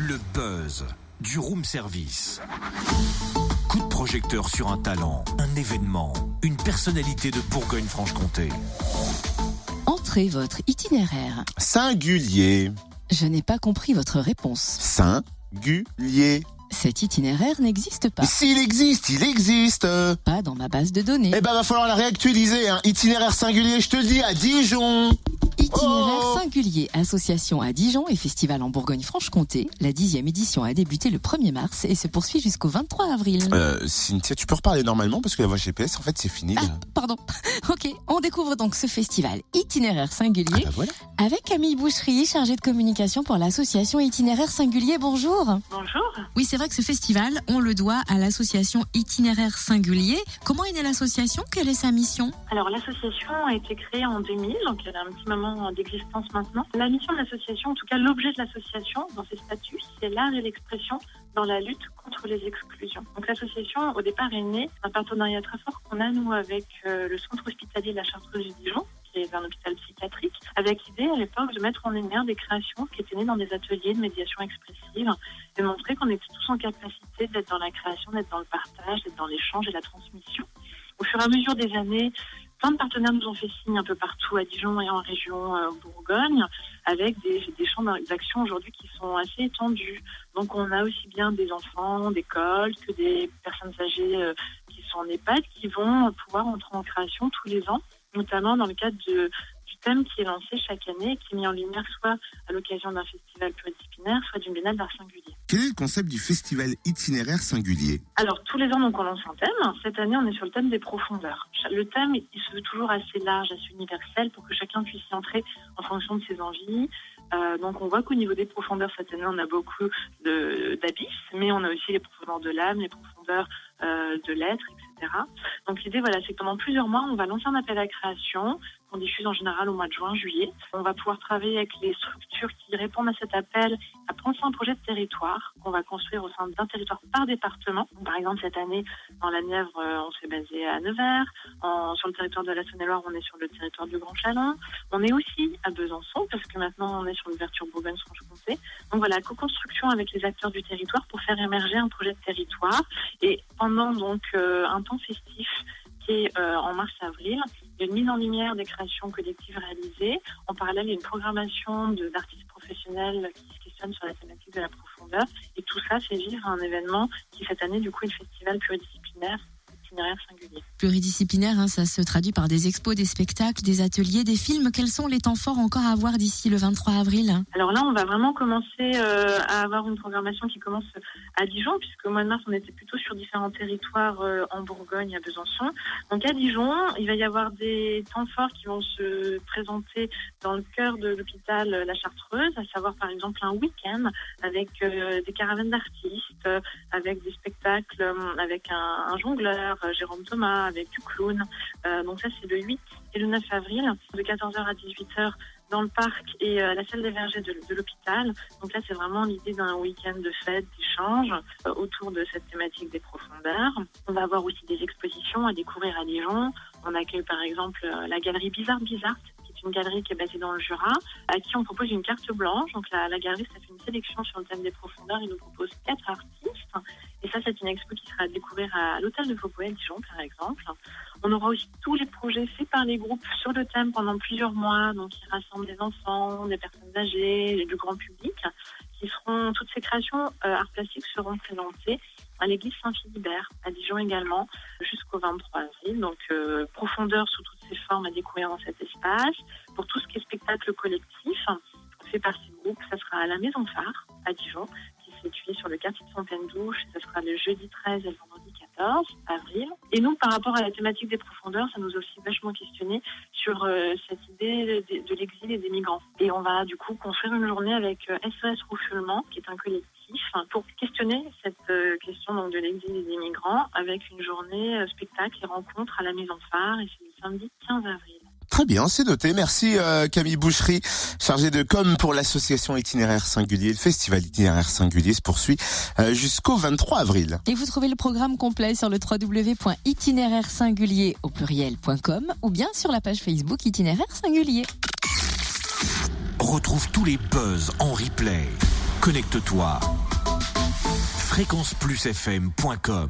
Le buzz du room service. Coup de projecteur sur un talent, un événement, une personnalité de Bourgogne-Franche-Comté. Entrez votre itinéraire. Singulier. Je n'ai pas compris votre réponse. Singulier. Cet itinéraire n'existe pas. S'il existe, il existe. Pas dans ma base de données. Eh ben, va falloir la réactualiser, hein. Itinéraire singulier, je te le dis, à Dijon. Itinéraire singulier, association à Dijon et festival en Bourgogne-Franche-Comté. La 10e édition a débuté le 1er mars et se poursuit jusqu'au 23 avril. Cynthia, tu peux reparler normalement parce que la voix GPS, en fait, c'est fini. Ah, pardon. Ok, on découvre donc ce festival Itinéraire singulier Voilà. avec Camille Boucherie, chargée de communication pour l'association Itinéraire singulier. Bonjour. Bonjour. Oui, c'est vrai que ce festival, on le doit à l'association Itinéraire singulier. Comment est née l'association? Quelle est sa mission? Alors l'association a été créée en 2000, donc elle a un petit moment d'existence maintenant. La mission de l'association, en tout cas l'objet de l'association dans ses statuts, c'est l'art et l'expression dans la lutte contre les exclusions. Donc l'association, au départ, est née d'un partenariat très fort qu'on a, nous, avec le centre hospitalier de la Chartreuse de Dijon, qui est un hôpital psychiatrique, avec l'idée à l'époque de mettre en lumière des créations qui étaient nées dans des ateliers de médiation expressive et montrer qu'on était tous en capacité d'être dans la création, d'être dans le partage, d'être dans l'échange et la transmission. Au fur et à mesure des années, plein de partenaires nous ont fait signe un peu partout à Dijon et en région Bourgogne, avec des champs d'action aujourd'hui qui sont assez étendus. Donc on a aussi bien des enfants d'école que des personnes âgées qui sont en EHPAD qui vont pouvoir entrer en création tous les ans, notamment dans le cadre du thème qui est lancé chaque année et qui est mis en lumière soit à l'occasion d'un festival pluridisciplinaire, soit d'une biennale d'art singulier. Quel est le concept du festival Itinéraire singulier? Alors, tous les ans, donc, on lance un thème. Cette année, on est sur le thème des profondeurs. Le thème, il se veut toujours assez large, assez universel pour que chacun puisse y entrer en fonction de ses envies. Donc, on voit qu'au niveau des profondeurs, cette année, on a beaucoup d'abysses, mais on a aussi les profondeurs de l'âme, les profondeurs de l'être, etc. Donc, l'idée, voilà, c'est que pendant plusieurs mois, on va lancer un appel à création qu'on diffuse en général au mois de juin, juillet. On va pouvoir travailler avec les structures qui répondent à cet appel à penser un projet de territoire qu'on va construire au sein d'un territoire par département. Donc, par exemple, cette année, dans la Nièvre, on s'est basé à Nevers. Sur le territoire de la Saône-et-Loire, on est sur le territoire du Grand Chalon. On est aussi à Besançon, parce que maintenant, on est sur l'ouverture Bourgogne-Franche-Comté. Donc voilà, co-construction avec les acteurs du territoire pour faire émerger un projet de territoire. Et pendant donc un temps festif qui est en mars-avril, il y a une mise en lumière des créations collectives réalisées. En parallèle, il y a une programmation d'artistes professionnels qui se questionnent sur la thématique de la profondeur. Et tout ça fait vivre un événement qui, cette année, du coup, est le festival pluridisciplinaire Itinéraire singulier. Pluridisciplinaire, hein, ça se traduit par des expos, des spectacles, des ateliers, des films. Quels sont les temps forts encore à voir d'ici le 23 avril? Alors là, on va vraiment commencer à avoir une programmation qui commence à Dijon, puisque au mois de mars, on était plutôt sur différents territoires en Bourgogne, à Besançon. Donc à Dijon, il va y avoir des temps forts qui vont se présenter dans le cœur de l'hôpital La Chartreuse, à savoir par exemple un week-end avec des caravanes d'artistes, avec des spectacles, avec un jongleur, Jérôme Thomas, avec du clown. Donc ça, c'est le 8 et le 9 avril, de 14h à 18h dans le parc et la salle des vergers de l'hôpital. Donc là, c'est vraiment l'idée d'un week-end de fête, d'échange autour de cette thématique des profondeurs. On va avoir aussi des expositions à découvrir à Dijon. On accueille par exemple la galerie Bizarre, qui est une galerie qui est basée dans le Jura, à qui on propose une carte blanche. Donc la galerie, ça fait une sélection sur le thème des profondeurs. Il nous propose 4 artistes. Et ça, c'est une expo qui sera à découvrir à l'hôtel de Faubourg à Dijon, par exemple. On aura aussi tous les projets faits par les groupes sur le thème pendant plusieurs mois, donc qui rassemblent des enfants, des personnes âgées, du grand public, toutes ces créations art plastique seront présentées à l'église Saint-Philibert, à Dijon également, jusqu'au 23 avril. Donc, profondeur sous toutes ses formes à découvrir dans cet espace. Pour tout ce qui est spectacle collectif, fait par ces groupes, ça sera à la Maison Phare, à Dijon, qui est située sur le quartier de Fontaine-Douche. Ça sera le jeudi 13 et le vendredi 14 avril. Et nous, par rapport à la thématique des profondeurs, ça nous a aussi vachement questionné sur cette idée de l'exil et des migrants. Et on va du coup construire une journée avec SOS Refoulement, qui est un collectif, pour questionner cette question donc, de l'exil et des migrants, avec une journée spectacle et rencontre à la Maison Phare, et c'est le samedi 15 avril. Très bien, c'est noté. Merci Camille Boucherie, chargée de com pour l'association Itinéraire Singulier. Le festival Itinéraire Singulier se poursuit jusqu'au 23 avril. Et vous trouvez le programme complet sur le www.itinéraire-singulier au pluriel.com ou bien sur la page Facebook Itinéraire Singulier. Retrouve tous les buzz en replay. Connecte-toi. fréquenceplusfm.com